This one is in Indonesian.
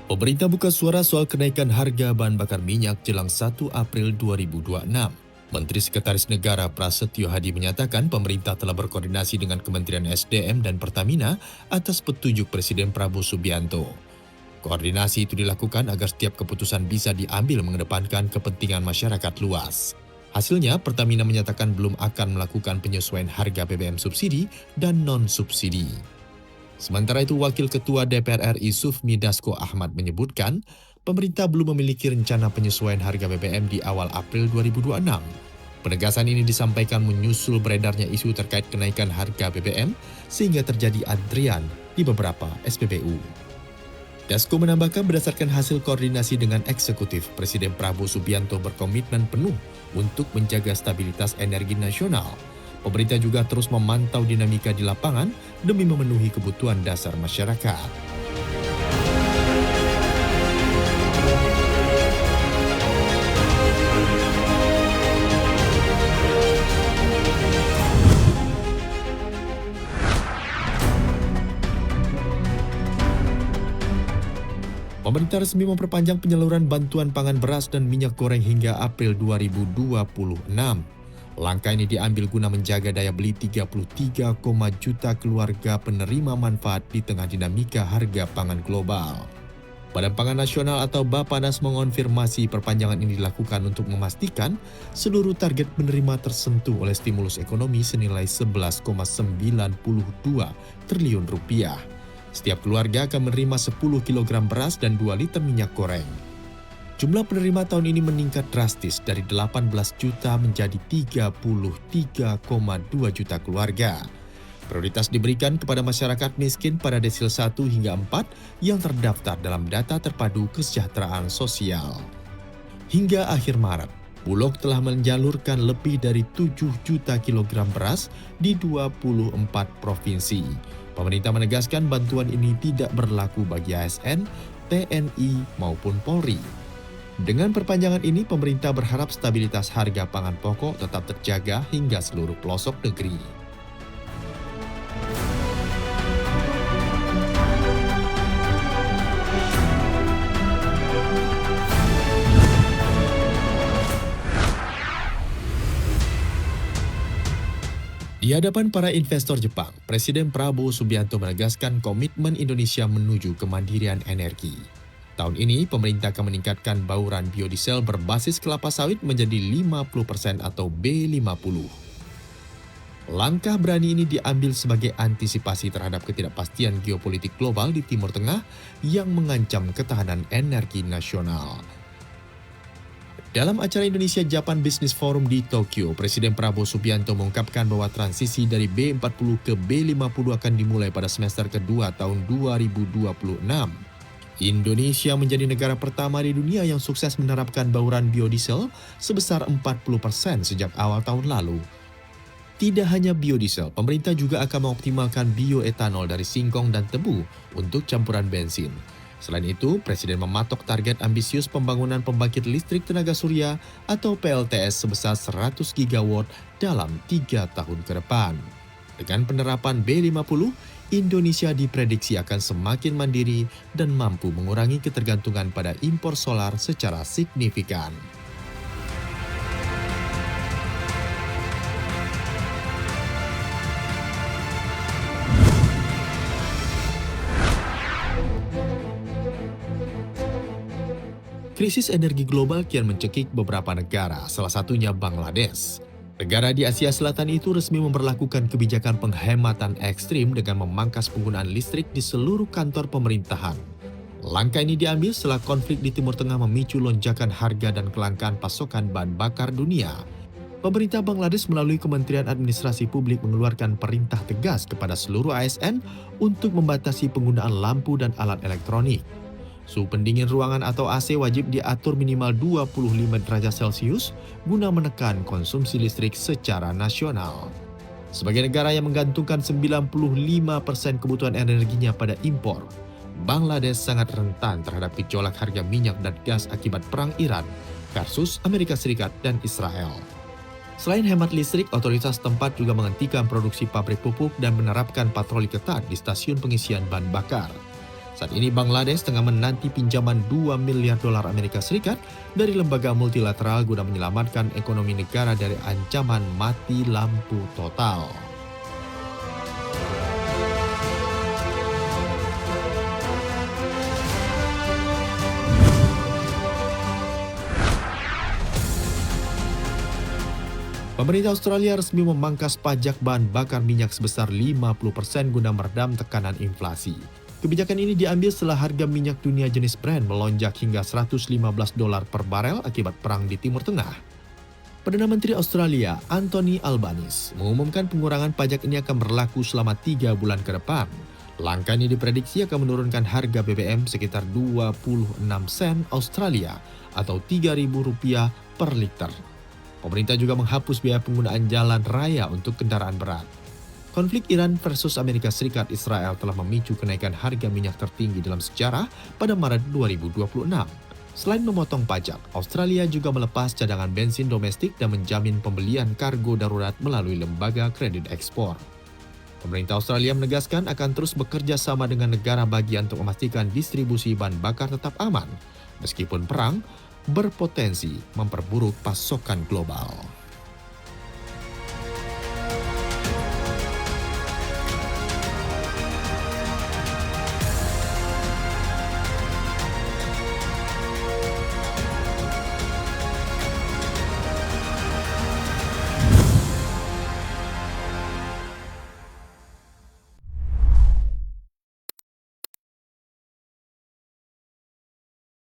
Pemerintah buka suara soal kenaikan harga bahan bakar minyak jelang 1 April 2026. Menteri Sekretaris Negara Prasetyo Hadi menyatakan pemerintah telah berkoordinasi dengan Kementerian SDM dan Pertamina atas petunjuk Presiden Prabowo Subianto. Koordinasi itu dilakukan agar setiap keputusan bisa diambil mengedepankan kepentingan masyarakat luas. Hasilnya, Pertamina menyatakan belum akan melakukan penyesuaian harga BBM subsidi dan non-subsidi. Sementara itu, Wakil Ketua DPR RI Sufmi Dasko Ahmad menyebutkan, pemerintah belum memiliki rencana penyesuaian harga BBM di awal April 2026. Penegasan ini disampaikan menyusul beredarnya isu terkait kenaikan harga BBM sehingga terjadi antrian di beberapa SPBU. Dasko menambahkan berdasarkan hasil koordinasi dengan eksekutif, Presiden Prabowo Subianto berkomitmen penuh untuk menjaga stabilitas energi nasional. Pemerintah juga terus memantau dinamika di lapangan demi memenuhi kebutuhan dasar masyarakat. Pemerintah resmi memperpanjang penyaluran bantuan pangan beras dan minyak goreng hingga April 2026. Langkah ini diambil guna menjaga daya beli 33, juta keluarga penerima manfaat di tengah dinamika harga pangan global. Badan Pangan Nasional atau Bappenas mengonfirmasi perpanjangan ini dilakukan untuk memastikan seluruh target penerima tersentuh oleh stimulus ekonomi senilai 11,92 triliun rupiah. Setiap keluarga akan menerima 10 kg beras dan 2 liter minyak goreng. Jumlah penerima tahun ini meningkat drastis dari 18 juta menjadi 33,2 juta keluarga. Prioritas diberikan kepada masyarakat miskin pada desil 1 hingga 4 yang terdaftar dalam data terpadu kesejahteraan sosial. Hingga akhir Maret, Bulog telah menjalurkan lebih dari 7 juta kilogram beras di 24 provinsi. Pemerintah menegaskan bantuan ini tidak berlaku bagi ASN, TNI maupun Polri. Dengan perpanjangan ini, pemerintah berharap stabilitas harga pangan pokok tetap terjaga hingga seluruh pelosok negeri. Di hadapan para investor Jepang, Presiden Prabowo Subianto menegaskan komitmen Indonesia menuju kemandirian energi. Tahun ini, pemerintah akan meningkatkan bauran biodiesel berbasis kelapa sawit menjadi 50% atau B50. Langkah berani ini diambil sebagai antisipasi terhadap ketidakpastian geopolitik global di Timur Tengah yang mengancam ketahanan energi nasional. Dalam acara Indonesia-Japan Business Forum di Tokyo, Presiden Prabowo Subianto mengungkapkan bahwa transisi dari B40 ke B50 akan dimulai pada semester kedua tahun 2026. Indonesia menjadi negara pertama di dunia yang sukses menerapkan bauran biodiesel sebesar 40% sejak awal tahun lalu. Tidak hanya biodiesel, pemerintah juga akan mengoptimalkan bioetanol dari singkong dan tebu untuk campuran bensin. Selain itu, Presiden mematok target ambisius pembangunan pembangkit listrik tenaga surya atau PLTS sebesar 100 gigawatt dalam 3 tahun ke depan. Dengan penerapan B50, Indonesia diprediksi akan semakin mandiri dan mampu mengurangi ketergantungan pada impor solar secara signifikan. Krisis energi global kian mencekik beberapa negara, salah satunya Bangladesh. Negara di Asia Selatan itu resmi memberlakukan kebijakan penghematan ekstrim dengan memangkas penggunaan listrik di seluruh kantor pemerintahan. Langkah ini diambil setelah konflik di Timur Tengah memicu lonjakan harga dan kelangkaan pasokan bahan bakar dunia. Pemerintah Bangladesh melalui Kementerian Administrasi Publik mengeluarkan perintah tegas kepada seluruh ASN untuk membatasi penggunaan lampu dan alat elektronik. Suhu pendingin ruangan atau AC wajib diatur minimal 25 derajat Celcius guna menekan konsumsi listrik secara nasional. Sebagai negara yang menggantungkan 95% kebutuhan energinya pada impor, Bangladesh sangat rentan terhadap gejolak harga minyak dan gas akibat perang Iran versus Amerika Serikat dan Israel. Selain hemat listrik, otoritas tempat juga menghentikan produksi pabrik pupuk dan menerapkan patroli ketat di stasiun pengisian bahan bakar. Saat ini Bangladesh tengah menanti pinjaman 2 miliar dolar Amerika Serikat dari lembaga multilateral guna menyelamatkan ekonomi negara dari ancaman mati lampu total. Pemerintah Australia resmi memangkas pajak bahan bakar minyak sebesar 50% guna meredam tekanan inflasi. Kebijakan ini diambil setelah harga minyak dunia jenis Brent melonjak hingga $115 per barel akibat perang di Timur Tengah. Perdana Menteri Australia, Anthony Albanese, mengumumkan pengurangan pajak ini akan berlaku selama 3 bulan ke depan. Langkah ini diprediksi akan menurunkan harga BBM sekitar 26 sen Australia atau Rp3.000 per liter. Pemerintah juga menghapus biaya penggunaan jalan raya untuk kendaraan berat. Konflik Iran versus Amerika Serikat Israel telah memicu kenaikan harga minyak tertinggi dalam sejarah pada Maret 2026. Selain memotong pajak, Australia juga melepas cadangan bensin domestik dan menjamin pembelian kargo darurat melalui lembaga kredit ekspor. Pemerintah Australia menegaskan akan terus bekerja sama dengan negara bagian untuk memastikan distribusi bahan bakar tetap aman, meskipun perang berpotensi memperburuk pasokan global.